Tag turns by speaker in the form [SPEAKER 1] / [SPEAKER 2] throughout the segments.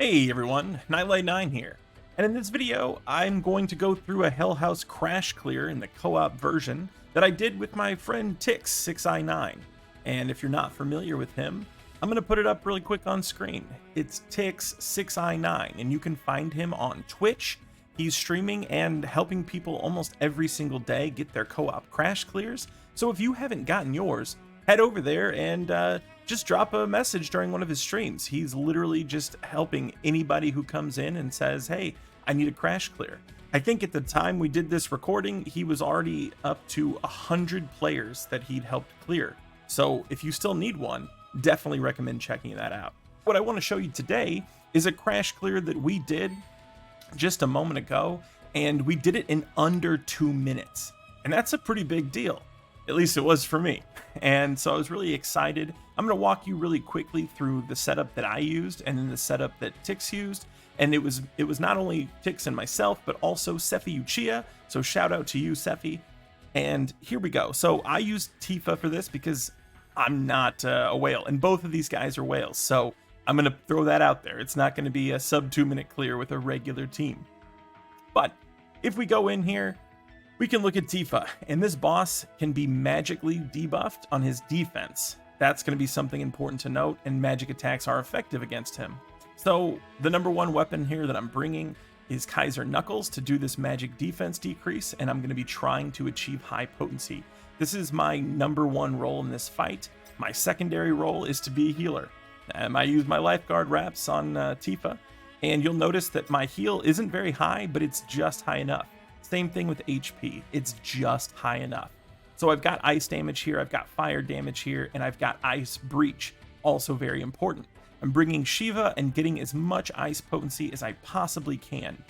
[SPEAKER 1] Hey everyone, FF7 here, and in this video I'm going to go through a Hell House crash clear in the co-op version that I did with my friend Ticks6i9, and if you're not familiar with him, I'm going to put it up really quick on screen. It's Ticks6i9, and you can find him on Twitch. He's streaming and helping people almost every single day get their co-op crash clears, so if you haven't gotten yours, head over there and just drop a message during one of his streams. He's literally just helping anybody who comes in and says, hey, I need a crash clear. I think at the time we did this recording, he was already up to 100 players that he'd helped clear. So if you still need one, definitely recommend checking that out. What I want to show you today is a crash clear that we did just a moment ago, and we did it in under 2 minutes. And that's a pretty big deal. At least it was for me. And so I was really excited. I'm going to walk you really quickly through the setup that I used and then the setup that Ticks used. And it was not only Ticks and myself, but also SephiUchiha. So shout out to you, Sephi. And here we go. So I used Tifa for this because I'm not a whale, and both of these guys are whales. So I'm going to throw that out there. It's not going to be a sub 2 minute clear with a regular team. But if we go in here, we can look at Tifa, and this boss can be magically debuffed on his defense. That's going to be something important to note, and magic attacks are effective against him. So the number one weapon here that I'm bringing is Kaiser Knuckles to do this magic defense decrease, and I'm going to be trying to achieve high potency. This is my number one role in this fight. My secondary role is to be a healer. I use my lifeguard wraps on Tifa, and you'll notice that my heal isn't very high, but it's just high enough. Same thing with HP, it's just high enough. So I've got ice damage here, I've got fire damage here, and I've got ice breach, also very important. I'm bringing Shiva and getting as much ice potency as I possibly can.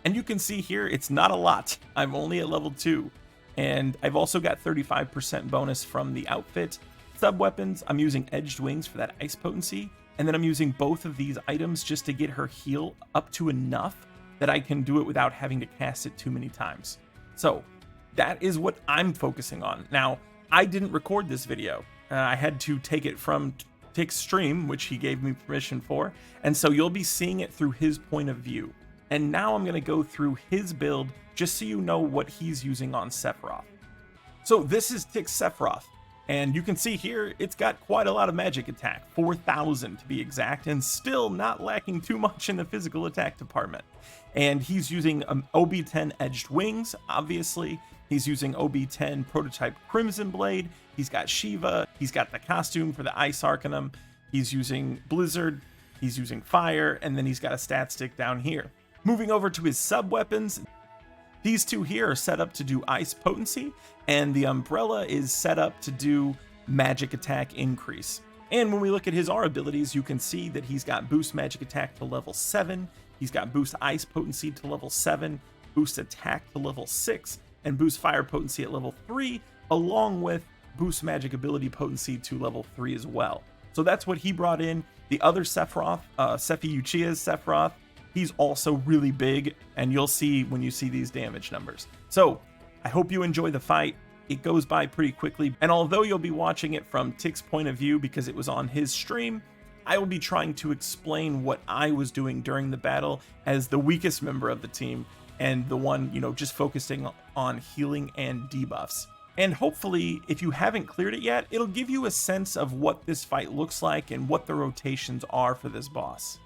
[SPEAKER 1] And you can see here, it's not a lot. I'm only at level 2, and I've also got 35% bonus from the outfit. Sub-weapons, I'm using edged wings for that ice potency, and then I'm using both of these items just to get her heal up to enough that I can do it without having to cast it too many times. So that is what I'm focusing on. Now, I didn't record this video. I had to take it from Tick's stream, which he gave me permission for, and so you'll be seeing it through his point of view. And now I'm going to go through his build just so you know what he's using on Sephiroth. So this is Tick's Sephiroth. And you can see here, it's got quite a lot of magic attack, 4,000 to be exact, and still not lacking too much in the physical attack department. And he's using OB10 edged wings, obviously. He's using OB10 prototype Crimson Blade. He's got Shiva. He's got the costume for the Ice Arcanum. He's using Blizzard. He's using Fire. And then he's got a stat stick down here. Moving over to his sub-weapons, these two here are set up to do ice potency, and the umbrella is set up to do magic attack increase. And when we look at his R abilities, you can see that he's got boost magic attack to level 7, he's got boost ice potency to level 7, boost attack to level 6, and boost fire potency at level 3, along with boost magic ability potency to level 3 as well. So that's what he brought in. The other Sephiroth, SephiUchiha's Sephiroth, he's also really big, and you'll see when you see these damage numbers. So I hope you enjoy the fight. It goes by pretty quickly, and although you'll be watching it from Tick's point of view because it was on his stream, I will be trying to explain what I was doing during the battle as the weakest member of the team and the one, just focusing on healing and debuffs. And hopefully, if you haven't cleared it yet, it'll give you a sense of what this fight looks like and what the rotations are for this boss.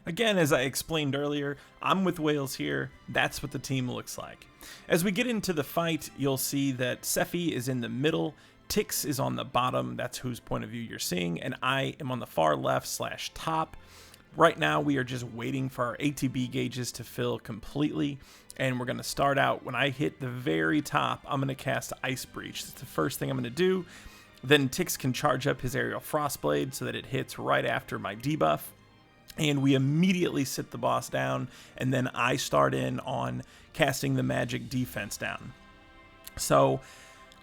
[SPEAKER 1] Again, as I explained earlier, I'm with Wales here. That's what the team looks like. As we get into the fight, you'll see that Sephi is in the middle, Ticks is on the bottom, that's whose point of view you're seeing, and I am on the far left / top. Right now, we are just waiting for our ATB gauges to fill completely, and we're going to start out. When I hit the very top, I'm going to cast Ice Breach. That's the first thing I'm going to do. Then Ticks can charge up his Aerial Frostblade so that it hits right after my debuff. And we immediately sit the boss down, and then I start in on casting the magic defense down. So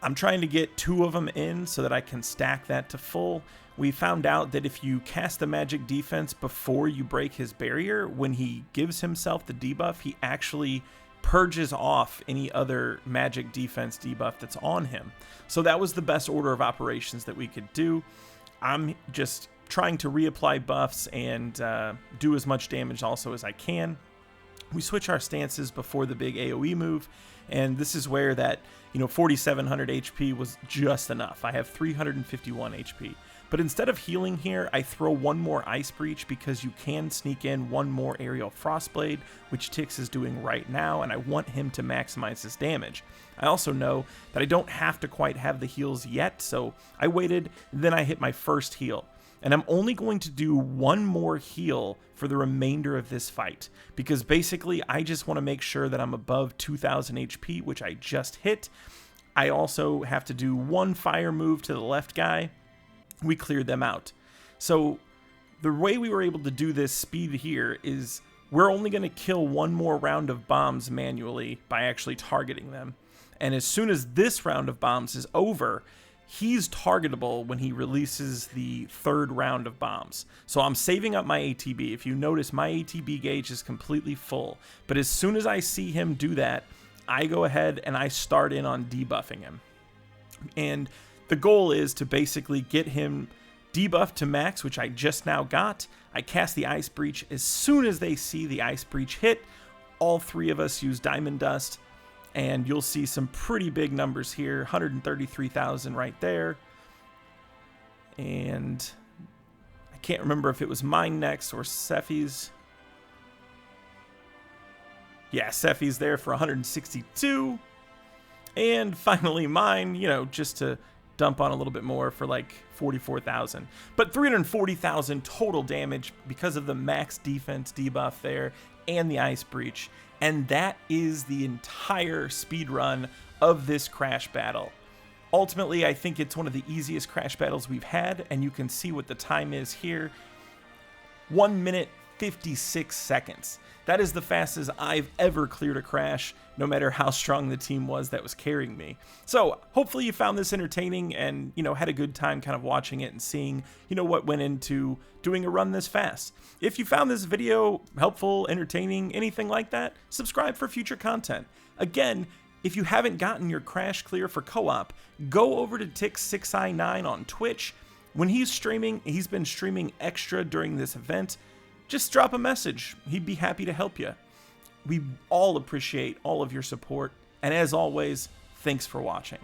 [SPEAKER 1] I'm trying to get 2 of them in so that I can stack that to full. We found out that if you cast the magic defense before you break his barrier, when he gives himself the debuff, he actually purges off any other magic defense debuff that's on him. So that was the best order of operations that we could do. I'm just trying to reapply buffs and do as much damage also as I can. We switch our stances before the big AoE move, and this is where that 4700 HP was just enough. I have 351 HP. But instead of healing here, I throw one more Ice Breach because you can sneak in one more Aerial Frostblade, which Ticks is doing right now, and I want him to maximize his damage. I also know that I don't have to quite have the heals yet, so I waited, then I hit my first heal. And I'm only going to do one more heal for the remainder of this fight, because basically I just want to make sure that I'm above 2000 HP, which I just hit. I also have to do one fire move to the left guy. We cleared them out. So the way we were able to do this speed here is we're only going to kill one more round of bombs manually by actually targeting them. And as soon as this round of bombs is over, he's targetable when he releases the third round of bombs. So I'm saving up my ATB. If you notice, my ATB gauge is completely full. But as soon as I see him do that, I go ahead and I start in on debuffing him. And the goal is to basically get him debuffed to max, which I just now got. I cast the Ice Breach. As soon as they see the Ice Breach hit, all three of us use Diamond Dust, and you'll see some pretty big numbers here. 133,000 right there. And I can't remember if it was mine next or Sephi's. Yeah, Sephi's there for 162. And finally mine, just to dump on a little bit more for like 44,000. But 340,000 total damage because of the max defense debuff there and the Ice Breach. And that is the entire speed run of this Crash battle. Ultimately, I think it's one of the easiest Crash battles we've had, and you can see what the time is here. 1 minute 56 seconds. That is the fastest I've ever cleared a Crash, no matter how strong the team was that was carrying me. So hopefully you found this entertaining and, had a good time kind of watching it and seeing, what went into doing a run this fast. If you found this video helpful, entertaining, anything like that, subscribe for future content. Again, if you haven't gotten your Crash clear for co-op, go over to Ticks6i9 on Twitch. When he's streaming, he's been streaming extra during this event. Just drop a message. He'd be happy to help you. We all appreciate all of your support. And as always, thanks for watching.